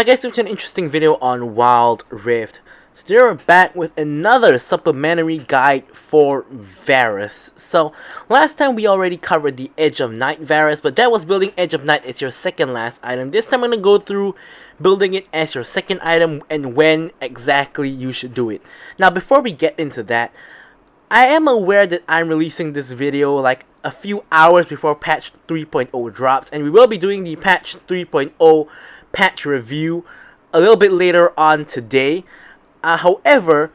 Hi guys, welcome to an interesting video on Wild Rift. So today we're back with another supplementary guide for Varus. So last time we already covered the Edge of Night Varus, but that was building Edge of Night as your second last item. This time I'm going to go through building it as your second item and when exactly you should do it. Now before we get into that, I am aware that I'm releasing this video like a few hours before patch 3.0 drops, and we will be doing the patch 3.0 patch review a little bit later on today. However,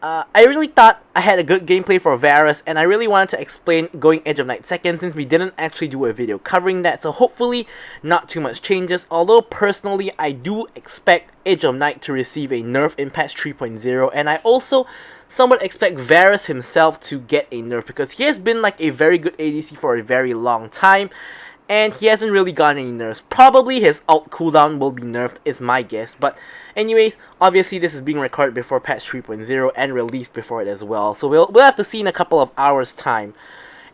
I really thought I had a good gameplay for Varus, and I really wanted to explain going Edge of Night second since we didn't actually do a video covering that, so hopefully not too much changes, although personally I do expect Edge of Night to receive a nerf in patch 3.0, and I also somewhat expect Varus himself to get a nerf because he has been like a very good ADC for a very long time, and he hasn't really gotten any nerfs. Probably his ult cooldown will be nerfed is my guess. But anyways, obviously this is being recorded before patch 3.0 and released before it as well. So we'll have to see in a couple of hours time.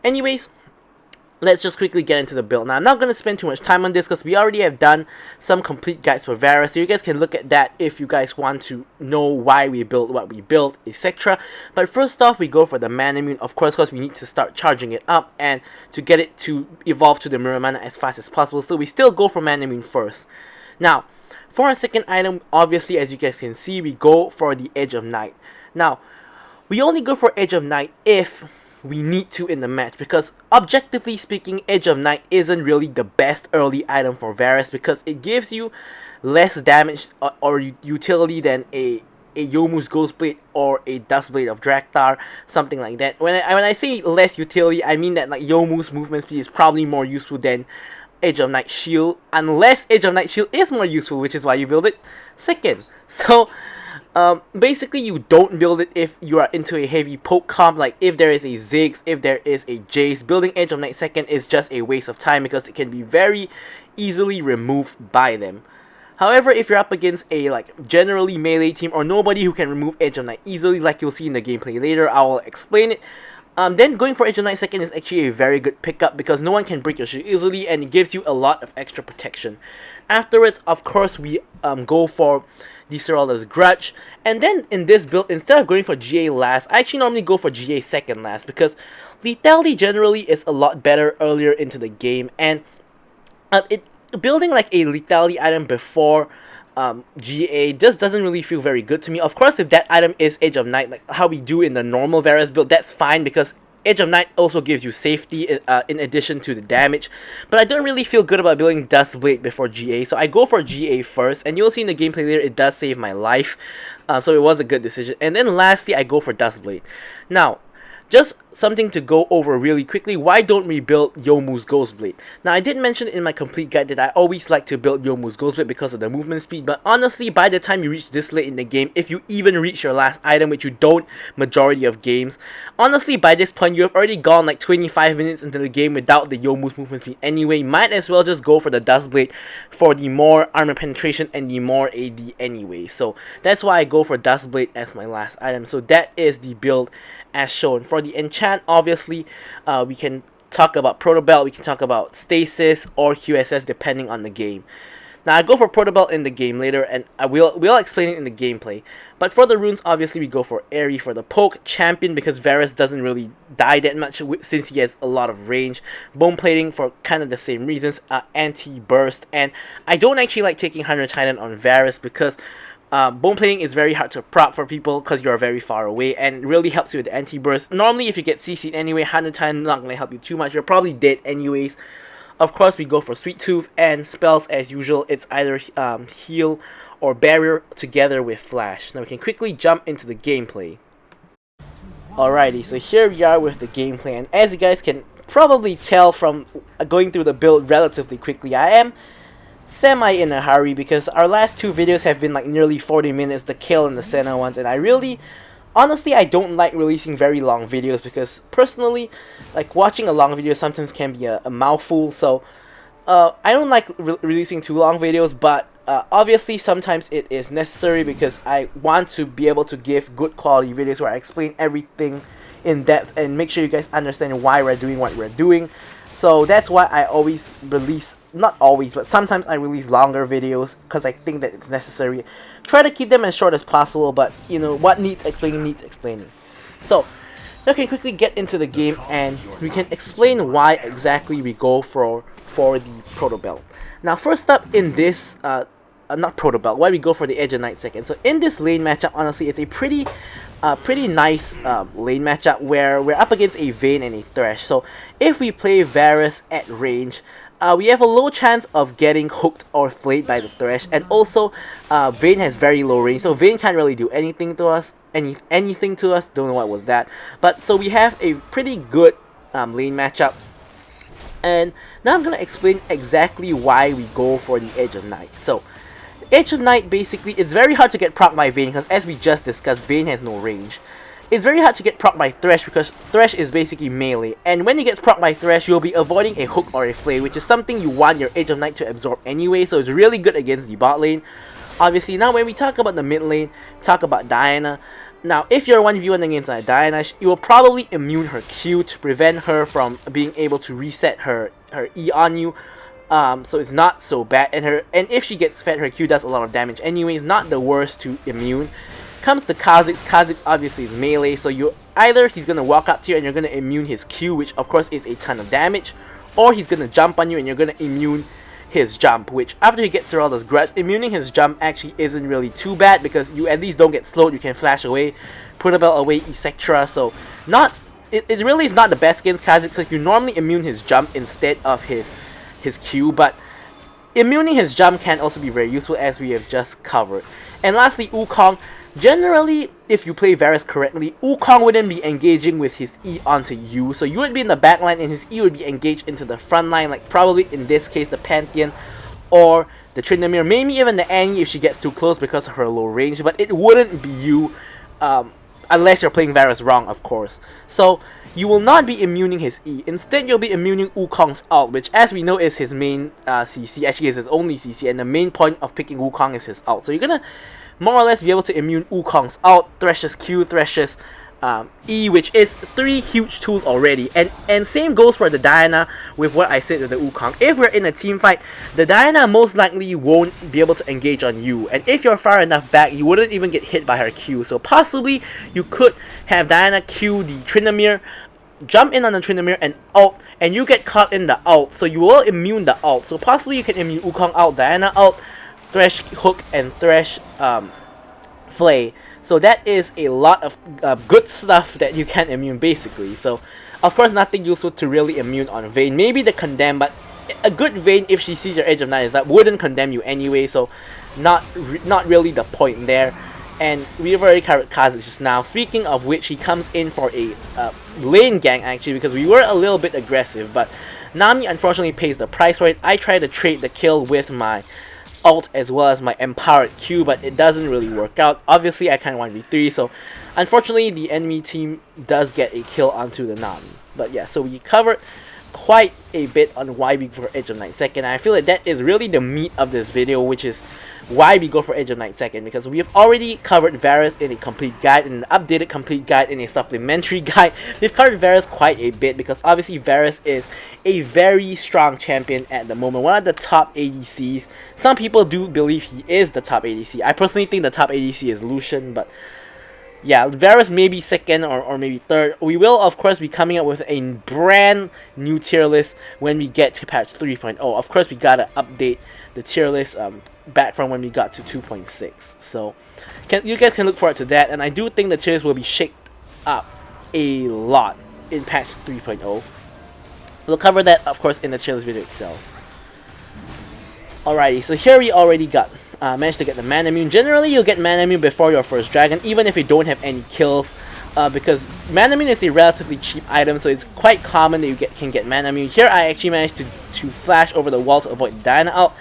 Anyways, let's just quickly get into the build. Now, I'm not going to spend too much time on this because we already have done some complete guides for Varus, so you guys can look at that if you guys want to know why we built what we built, etc. But first off, we go for the mana immune, of course, because we need to start charging it up and to get it to evolve to the mirror mana as fast as possible, so we still go for mana immune first. Now, for our second item, obviously, as you guys can see, we go for the Edge of Night. Now, we only go for Edge of Night if we need to in the match, because objectively speaking, Edge of Night isn't really the best early item for Varus because it gives you less damage or utility than a Youmuu's Ghostblade or a Duskblade of Drakthar, something like that. When I say less utility, I mean that like Youmuu's movement speed is probably more useful than Edge of Night Shield, unless Edge of Night Shield is more useful, which is why you build it second. So basically, you don't build it if you are into a heavy poke comp, like if there is a Ziggs, if there is a Jace. Building Edge of Night second is just a waste of time because it can be very easily removed by them. However, if you're up against a like generally melee team or nobody who can remove Edge of Night easily, like you'll see in the gameplay later, I will explain it. Then going for Edge of Night second is actually a very good pickup because no one can break your shield easily and it gives you a lot of extra protection. Afterwards, of course, we go for the Serala's Grudge, and then in this build, instead of going for GA last, I actually normally go for GA second last because lethality generally is a lot better earlier into the game, and building like a lethality item before GA just doesn't really feel very good to me. Of course, if that item is Edge of Night, like how we do in the normal Varus build, that's fine because Edge of Night also gives you safety in addition to the damage, but I don't really feel good about building Duskblade before GA, so I go for GA first, and you'll see in the gameplay later it does save my life, so it was a good decision. And then lastly, I go for Duskblade. Now, just something to go over really quickly, why don't we build Youmuu's Ghostblade? Now, I did mention in my complete guide that I always like to build Youmuu's Ghostblade because of the movement speed, but honestly, by the time you reach this late in the game, if you even reach your last item, which you don't majority of games, honestly, by this point, you have already gone like 25 minutes into the game without the Youmuu's movement speed anyway. Might as well just go for the Duskblade for the more armor penetration and the more AD anyway. So that's why I go for Duskblade as my last item. So that is the build as shown. For the enchant, obviously, we can talk about protobelt, we can talk about stasis or QSS depending on the game. Now, I go for protobelt in the game later, and we'll explain it in the gameplay. But for the runes, obviously, we go for Airy for the poke, champion because Varus doesn't really die that much since he has a lot of range, bone plating for kind of the same reasons, anti-burst, and I don't actually like taking 100 Titan on Varus because bone plating is very hard to prop for people because you're very far away, and it really helps you with the anti-burst. Normally, if you get CC'd anyway, 100 Titan not going to help you too much. You're probably dead anyways. Of course, we go for Sweet Tooth, and spells as usual, it's either heal or barrier together with flash. Now we can quickly jump into the gameplay. Alrighty, so here we are with the gameplay, and as you guys can probably tell from going through the build relatively quickly, I am semi in a hurry because our last two videos have been like nearly 40 minutes, the kill and the Senna ones, and I really, honestly, I don't like releasing very long videos because personally, like watching a long video sometimes can be a mouthful, so I don't like releasing too long videos, but obviously sometimes it is necessary because I want to be able to give good quality videos where I explain everything in depth and make sure you guys understand why we're doing what we're doing. So that's why I always release not always, but sometimes I release longer videos because I think that it's necessary. Try to keep them as short as possible, but you know, what needs explaining needs explaining. So, now we can quickly get into the game and we can explain why exactly we go for the protobelt. Now, first up in this, not protobelt, why we go for the Edge of Night second. So in this lane matchup, honestly, it's a pretty nice lane matchup where we're up against a Vayne and a Thresh. So if we play Varus at range, we have a low chance of getting hooked or flayed by the Thresh, and also Vayne has very low range, so Vayne can't really do anything to us. Anything to us. Don't know what was that. But so we have a pretty good lane matchup. And now I'm gonna explain exactly why we go for the Edge of Night. So Edge of Night, basically, it's very hard to get proc by Vayne because, as we just discussed, Vayne has no range. It's very hard to get proc by Thresh because Thresh is basically melee, and when you get proc by Thresh, you'll be avoiding a hook or a flay, which is something you want your Edge of Night to absorb anyway, so it's really good against the bot lane. Obviously, now when we talk about the mid lane, talk about Diana. Now, if you're 1v1 against Diana, you will probably immune her Q to prevent her from being able to reset her E on you. So it's not so bad, and if she gets fed, her Q does a lot of damage anyways, not the worst to immune. Comes to Kha'Zix. Kha'Zix obviously is melee, so he's gonna walk up to you and you're gonna immune his Q, which of course is a ton of damage, or he's gonna jump on you and you're gonna immune his jump, which after he gets Seralda's Grudge, immuning his jump actually isn't really too bad because you at least don't get slowed, you can flash away, protobelt away, etc. So it really is not the best against Kha'Zix, so you normally immune his jump instead of his Q, but immuning his jump can also be very useful, as we have just covered. And lastly, Wukong. Generally, if you play Varus correctly, Wukong wouldn't be engaging with his E onto you, so you would be in the back line and his E would be engaged into the front line, like probably in this case the Pantheon or the Tryndamere, maybe even the Annie if she gets too close because of her low range, but it wouldn't be you, unless you're playing Varus wrong, of course. So you will not be immuning his E. Instead, you'll be immuning Wukong's ult, which, as we know, is his main CC. Actually, is his only CC, and the main point of picking Wukong is his ult. So you're gonna more or less be able to immune Wukong's ult, Thresh's Q, Thresh's E, which is 3 huge tools already. And same goes for the Diana with what I said with the Wukong. If we're in a team fight, the Diana most likely won't be able to engage on you. And if you're far enough back, you wouldn't even get hit by her Q. So possibly you could have Diana Q the Tryndamere, jump in on the Tryndamere and ult, and you get caught in the ult. So you will immune the ult. So possibly you can immune Wukong ult, Diana ult, Thresh hook, and Thresh flay. So that is a lot of good stuff that you can immune basically. So of course nothing useful to really immune on Vayne. Maybe the condemn, but a good Vayne, if she sees your Edge of Night, is that wouldn't condemn you anyway. So not really the point there. And we've already covered Kha'Zix just now. Speaking of which, he comes in for a lane gang actually, because we were a little bit aggressive, but Nami unfortunately pays the price for it. I try to trade the kill with my ult as well as my empowered Q, but it doesn't really work out. Obviously I can't 1v3, so unfortunately the enemy team does get a kill onto the Nami. But yeah, so we covered quite a bit on why we go for Edge of Night second, and I feel like that is really the meat of this video, which is why we go for Edge of Night second, because we have already covered Varus in a complete guide, in an updated complete guide, in a supplementary guide. We've covered Varus quite a bit because obviously Varus is a very strong champion at the moment, one of the top ADCs. Some people do believe he is the top ADC. I personally think the top ADC is Lucian, but yeah, Varus may be second or maybe third. We will, of course, be coming up with a brand new tier list when we get to patch 3.0. Of course, we gotta update the tier list back from when we got to 2.6. So you guys can look forward to that. And I do think the tier list will be shaked up a lot in patch 3.0. We'll cover that, of course, in the tier list video itself. Alrighty, so here we already got managed to get the Mana Immune. Generally, you'll get Mana Immune before your first dragon, even if you don't have any kills, because Mana Immune is a relatively cheap item, so it's quite common that you can get Mana Immune. Here, I actually managed to flash over the wall to avoid Diana ult.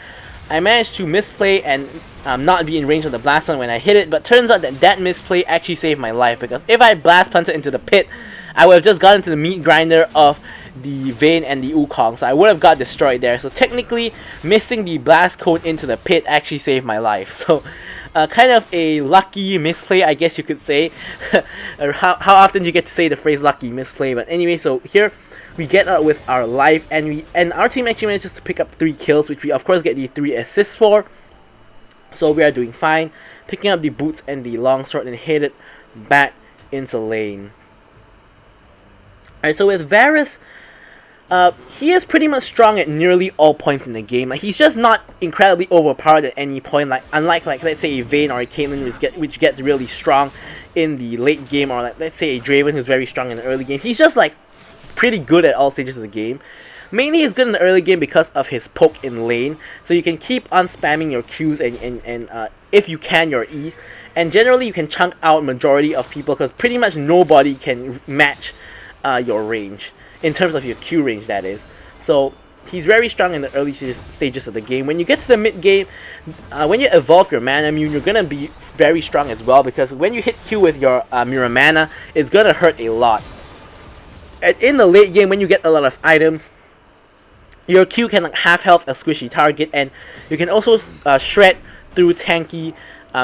I managed to misplay and not be in range of the Blast Plant when I hit it, but turns out that misplay actually saved my life, because if I Blast Planted into the pit, I would have just gotten into the meat grinder of the Vayne and the Wukong, so I would have got destroyed there. So technically, missing the blast cone into the pit actually saved my life. So kind of a lucky misplay, I guess you could say. How often do you get to say the phrase lucky misplay? But anyway, so here we get out with our life, and our team actually manages to pick up 3 kills, which we of course get the 3 assists for. So we are doing fine, picking up the boots and the longsword and headed back into lane. Alright, so with Varus, he is pretty much strong at nearly all points in the game. Like, he's just not incredibly overpowered at any point, like unlike let's say a Vayne or a Caitlyn, which gets really strong in the late game, or like let's say a Draven who's very strong in the early game. He's just like pretty good at all stages of the game. Mainly he's good in the early game because of his poke in lane, so you can keep on spamming your Qs and if you can, your E's, and generally you can chunk out majority of people because pretty much nobody can match your range, in terms of your Q range, that is. So he's very strong in the early stages of the game. When you get to the mid game, when you evolve your mana immune, you're gonna be very strong as well, because when you hit Q with your mirror mana, it's gonna hurt a lot. And in the late game, when you get a lot of items, your Q can half health a squishy target, and you can also shred through tanky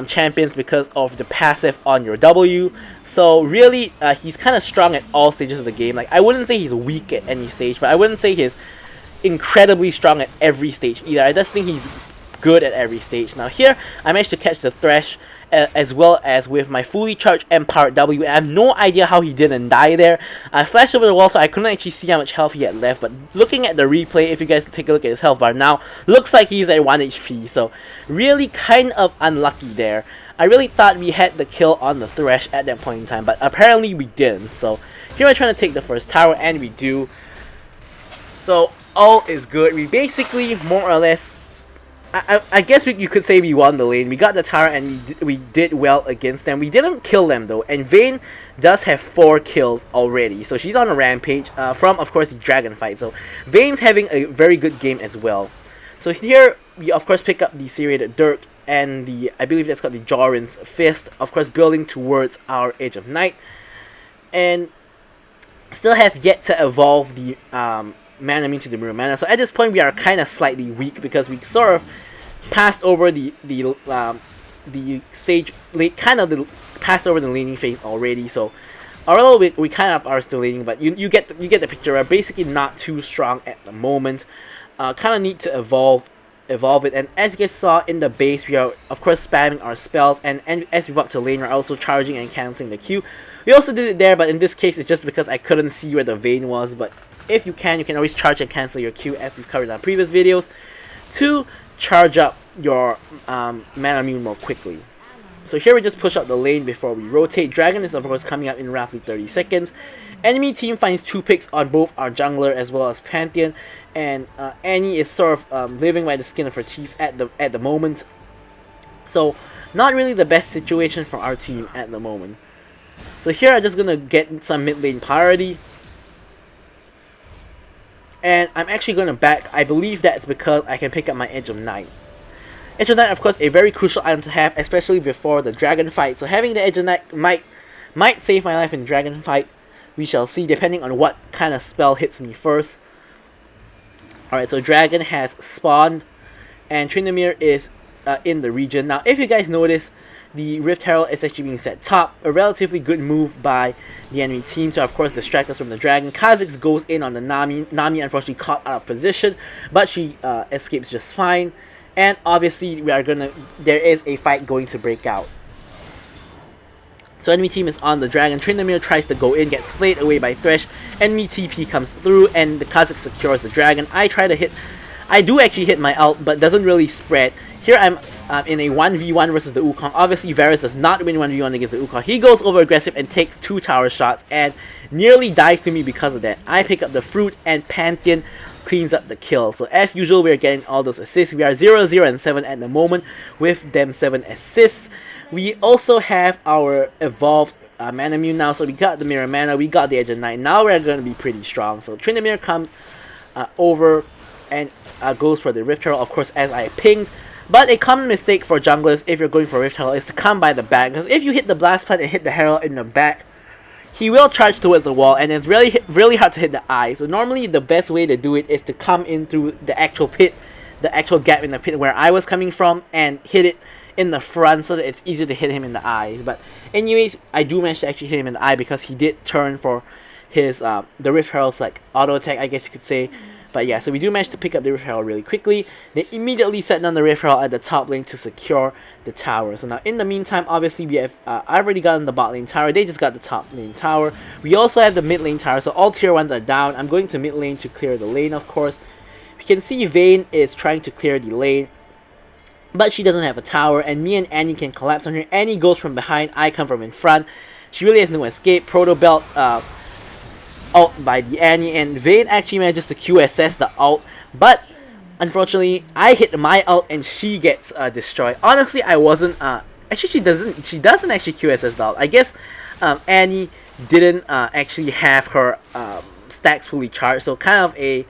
champions because of the passive on your W. So really, he's kind of strong at all stages of the game. Like, I wouldn't say he's weak at any stage, but I wouldn't say he's incredibly strong at every stage either. I just think he's good at every stage. Now here, I managed to catch the Thresh, as well as with my fully charged empowered W. I have no idea how he didn't die there. I flashed over the wall, so I couldn't actually see how much health he had left, but looking at the replay, if you guys take a look at his health bar now, looks like he's at 1 HP, so really kind of unlucky there. I really thought we had the kill on the Thresh at that point in time, but apparently we didn't. So here we're trying to take the first tower, and we do. So all is good. We basically, more or less, I guess you could say we won the lane. We got the tower and we did well against them. We didn't kill them though, and Vayne does have 4 kills already. So she's on a rampage from, of course, the dragon fight. So Vayne's having a very good game as well. So here we of course pick up the Serrated Dirk and the, I believe that's called the Jorin's Fist, of course building towards our Edge of Night. And still have yet to evolve the mana immune to the mirror mana. So at this point we are kind of slightly weak because we sort of passed over the stage, passed over the laning phase already. So although we kind of are still laning, but you get the picture. We're basically not too strong at the moment. Kind of need to evolve it. And as you guys saw in the base, we are of course spamming our spells, and as we walk to lane, we're also charging and cancelling the Q. We also did it there, but in this case it's just because I couldn't see where the Vayne was. But if you can always charge and cancel your Q, as we've covered in our previous videos, to charge up your mana immune more quickly. So here we just push up the lane before we rotate. Dragon is of course coming up in roughly 30 seconds. Enemy team finds 2 picks on both our jungler as well as Pantheon, and Annie is sort of living by the skin of her teeth at the moment. So not really the best situation for our team at the moment. So here I'm just gonna get some mid lane priority. And I'm actually going to back. I believe that's because I can pick up my Edge of Night. Edge of Night, of course, a very crucial item to have, especially before the dragon fight. So having the Edge of Night might save my life in the dragon fight. We shall see, depending on what kind of spell hits me first. Alright, so dragon has spawned, and Tryndamere is in the region. Now, if you guys notice, the Rift Herald is actually being set top. A relatively good move by the enemy team to, of course, distract us from the dragon. Kha'Zix goes in on the Nami. Nami unfortunately caught out of position, but she escapes just fine. And obviously, there is a fight going to break out. So enemy team is on the dragon. Tryndamere tries to go in, gets flayed away by Thresh. Enemy TP comes through, and the Kha'Zix secures the dragon. I do actually hit my ult, but doesn't really spread. Here I'm in a 1v1 versus the Wukong. Obviously, Varus does not win 1v1 against the Wukong. He goes over aggressive and takes 2 tower shots and nearly dies to me because of that. I pick up the fruit, and Pantheon cleans up the kill. So as usual, we are getting all those assists. We are 0, 0, and 7 at the moment with them 7 assists. We also have our evolved mana immune now. So we got the mirror mana, we got the Edge of Night. Now we're going to be pretty strong. So Tryndamere comes over and goes for the Rift Herald, of course, as I pinged. But a common mistake for junglers, if you're going for Rift Herald, is to come by the back. Because if you hit the Blast Plant and hit the Herald in the back, he will charge towards the wall, and it's really hard to hit the eye. So normally the best way to do it is to come in through the actual pit, the actual gap in the pit where I was coming from, and hit it in the front so that it's easier to hit him in the eye. But anyways, I do manage to actually hit him in the eye because he did turn for his the Rift Herald's like auto attack, I guess you could say. But yeah, so we do manage to pick up the Rift Herald really quickly. They immediately set down the Rift Herald at the top lane to secure the tower. So now in the meantime, obviously we have I've already gotten the bot lane tower. They just got the top lane tower. We also have the mid lane tower. So all tier 1s are down. I'm going to mid lane to clear the lane, of course. You can see Vayne is trying to clear the lane, but she doesn't have a tower, and me and Annie can collapse on her. Annie goes from behind, I come from in front. She really has no escape. Protobelt ult by the Annie, and Vayne actually manages to QSS the ult, but unfortunately I hit my ult and she gets destroyed. Honestly, I wasn't actually she doesn't actually QSS the ult. I guess Annie didn't actually have her stacks fully charged, so kind of a,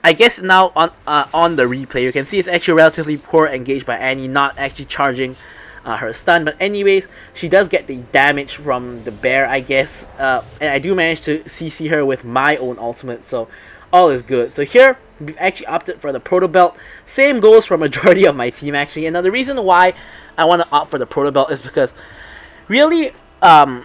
I guess now on the replay you can see it's actually relatively poor engaged by Annie, not actually charging her stun. But anyways, she does get the damage from the bear, I guess, and I do manage to CC her with my own ultimate, so all is good. So here we've actually opted for the protobelt. Same goes for majority of my team actually, and now the reason why I want to opt for the protobelt is because really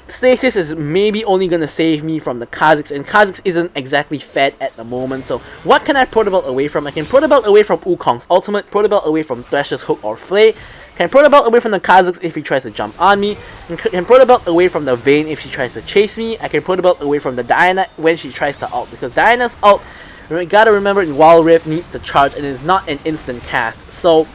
stasis is maybe only gonna save me from the Kha'Zix, and Kha'Zix isn't exactly fed at the moment. So what can I protobelt away from? I can protobelt away from Wukong's ultimate, protobelt away from Thresh's hook or flay, can protobelt away from the Kha'Zix if he tries to jump on me, and can protobelt away from the Vayne if she tries to chase me. I can protobelt away from the Diana when she tries to ult, because Diana's ult, you gotta remember, in Wild Rift needs to charge and is not an instant cast. So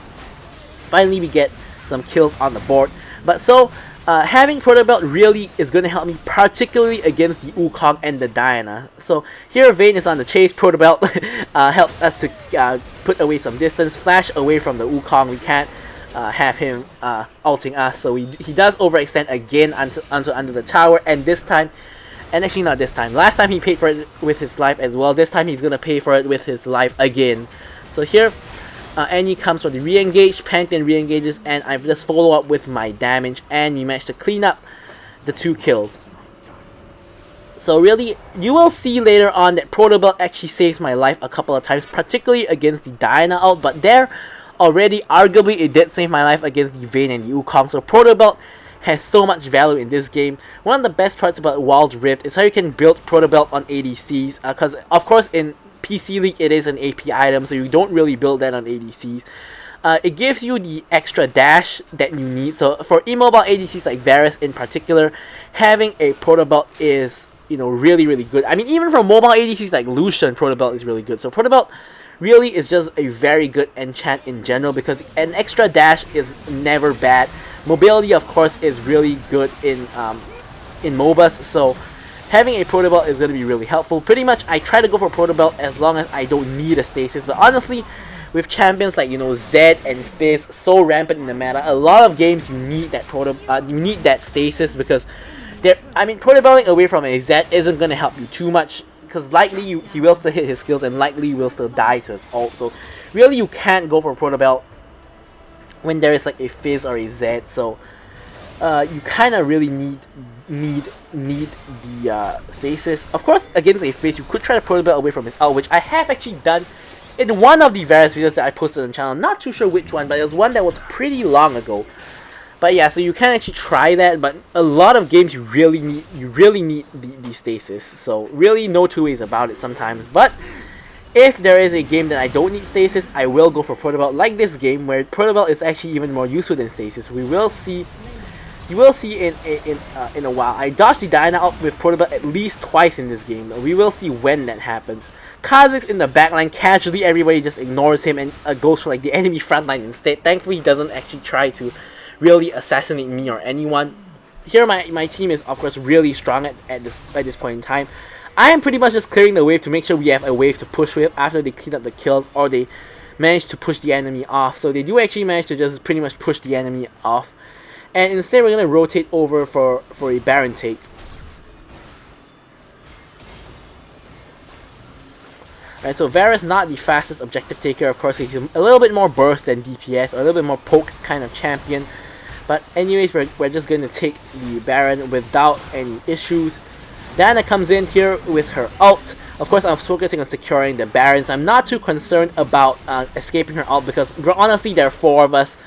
finally we get some kills on the board. But so having protobelt really is going to help me, particularly against the Wukong and the Diana. So here Vayne is on the chase. Protobelt helps us to put away some distance, flash away from the Wukong. We can't have him ulting us, so he does overextend again onto under the tower, and this time, and actually not this time, last time he paid for it with his life as well. This time he's gonna pay for it with his life again. So here Annie comes for the re-engage, Pantheon re-engages, and I just follow up with my damage, and we managed to clean up the 2 kills. So really, you will see later on that protobelt actually saves my life a couple of times, particularly against the Diana ult, but there already, arguably, it did save my life against the Vayne and the Wukong. So protobelt has so much value in this game. One of the best parts about Wild Rift is how you can build protobelt on ADCs, because of course in PC League it is an AP item, so you don't really build that on ADCs. It gives you the extra dash that you need. So for immobile ADCs like Varus in particular, having a protobelt is, you know, really good. I mean, even for mobile ADCs like Lucian, protobelt is really good. So protobelt really is just a very good enchant in general, because an extra dash is never bad. Mobility, of course, is really good in MOBAs, so having a protobelt is going to be really helpful. Pretty much, I try to go for protobelt as long as I don't need a stasis, but honestly, with champions like, you know, Zed and Fizz so rampant in the meta, a lot of games you need that you need that stasis, because I mean, protobelting away from a Zed isn't going to help you too much, because likely he will still hit his skills and likely will still die to his ult. So really you can't go for protobelt when there is like a Fizz or a Zed. So you kind of really need the stasis. Of course, against a Fizz you could try to protobelt away from his ult, which I have actually done in one of the various videos that I posted on the channel. Not too sure which one, but it was one that was pretty long ago. But yeah, so you can actually try that, but a lot of games you really need the stasis. So really no two ways about it sometimes. But if there is a game that I don't need stasis, I will go for protobelt, like this game where protobelt is actually even more useful than stasis. We will see. You will see in a while. I dodged the Diana out with protobelt at least twice in this game. We will see when that happens. Kha'Zix in the backline, casually everybody just ignores him and goes for like the enemy frontline instead. Thankfully he doesn't actually try to really assassinate me or anyone. Here my team is of course really strong at this point in time. I am pretty much just clearing the wave to make sure we have a wave to push with after they clean up the kills, or they manage to push the enemy off. So they do actually manage to just pretty much push the enemy off. And instead we're going to rotate over for a Baron take. Right, so Varus not the fastest objective taker, of course. He's a little bit more burst than DPS, or a little bit more poke kind of champion. But anyways, we're just going to take the Baron without any issues. Diana comes in here with her ult. Of course, I'm focusing on securing the Barons. I'm not too concerned about escaping her ult, because honestly, there are 4 of us.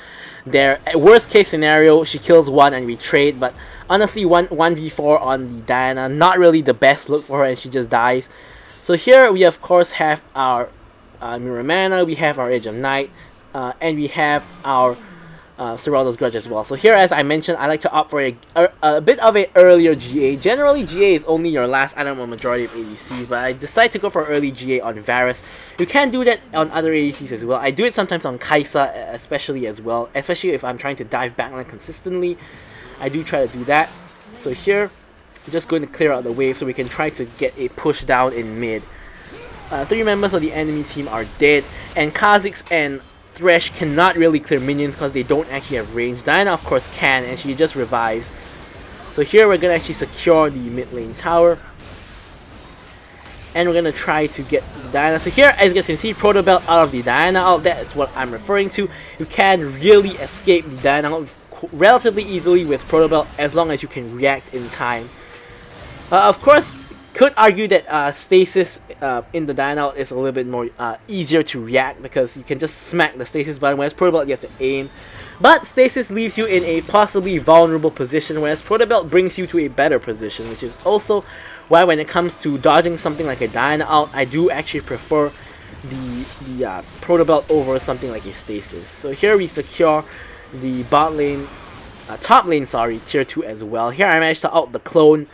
there. At worst case scenario, she kills one and we trade, but honestly, 1v4 on the Diana, not really the best look for her, and she just dies. So here we of course have our Mirror Mana, we have our Edge of Night, and we have our Serraldo's Grudge as well. So here, as I mentioned, I like to opt for a bit of an earlier GA. Generally, GA is only your last item on majority of ADCs, but I decide to go for early GA on Varus. You can do that on other ADCs as well. I do it sometimes on Kai'Sa especially as well, especially if I'm trying to dive backline consistently. I do try to do that. So here, I'm just going to clear out the wave so we can try to get a push down in mid. 3 members of the enemy team are dead, and Kha'Zix and Thresh cannot really clear minions because they don't actually have range. Diana of course can, and she just revives. So here we're going to actually secure the mid lane tower. And we're going to try to get Diana. So here, as you guys can see, protobelt out of the Diana ult. That is what I'm referring to. You can really escape the Diana ult relatively easily with protobelt as long as you can react in time. Of course, could argue that stasis in the Diana ult is a little bit more easier to react because you can just smack the stasis button, whereas protobelt you have to aim. But stasis leaves you in a possibly vulnerable position, whereas protobelt brings you to a better position, which is also why when it comes to dodging something like a Diana ult, I do actually prefer the protobelt over something like a stasis. So here we secure the bot lane, top lane, sorry, tier 2 as well. Here I managed to out the clone,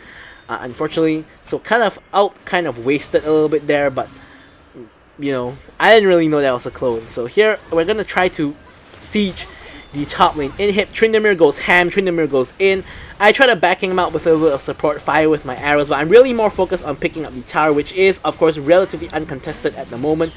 unfortunately, so kind of wasted a little bit there, but you know, I didn't really know that was a clone. So here we're gonna try to siege the top lane inhib. Tryndamere goes ham, Tryndamere goes in. I try to backing him out with a little bit of support fire with my arrows, but I'm really more focused on picking up the tower, which is of course relatively uncontested at the moment.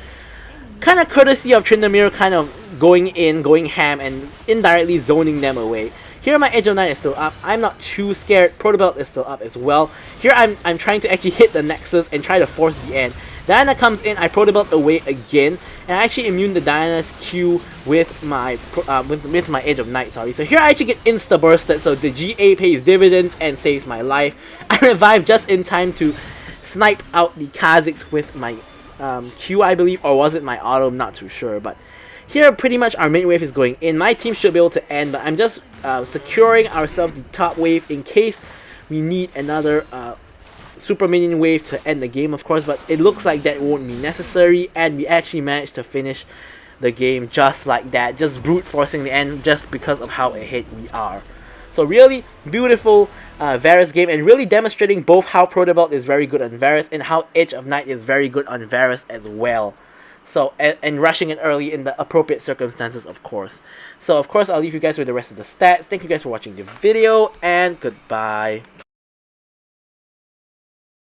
Kind of courtesy of Tryndamere kind of going in, going ham, and indirectly zoning them away. Here my Edge of Night is still up. I'm not too scared. Protobelt is still up as well. Here I'm trying to actually hit the Nexus and try to force the end. Diana comes in, I Protobelt away again, and I actually immune the Diana's Q with my with my Edge of Night, sorry. So here I actually get insta-bursted, so the GA pays dividends and saves my life. I revive just in time to snipe out the Kha'Zix with my Q, I believe, or was it my auto? I'm not too sure, but here pretty much our mid wave is going in. My team should be able to end, but I'm just securing ourselves the top wave in case we need another super minion wave to end the game, of course, but it looks like that won't be necessary, and we actually managed to finish the game just like that, just brute forcing the end just because of how ahead we are. So really beautiful Varus game, and really demonstrating both how Protobelt is very good on Varus and how Edge of Night is very good on Varus as well. So, and rushing it early in the appropriate circumstances, of course. So, of course, I'll leave you guys with the rest of the stats. Thank you guys for watching the video, and goodbye.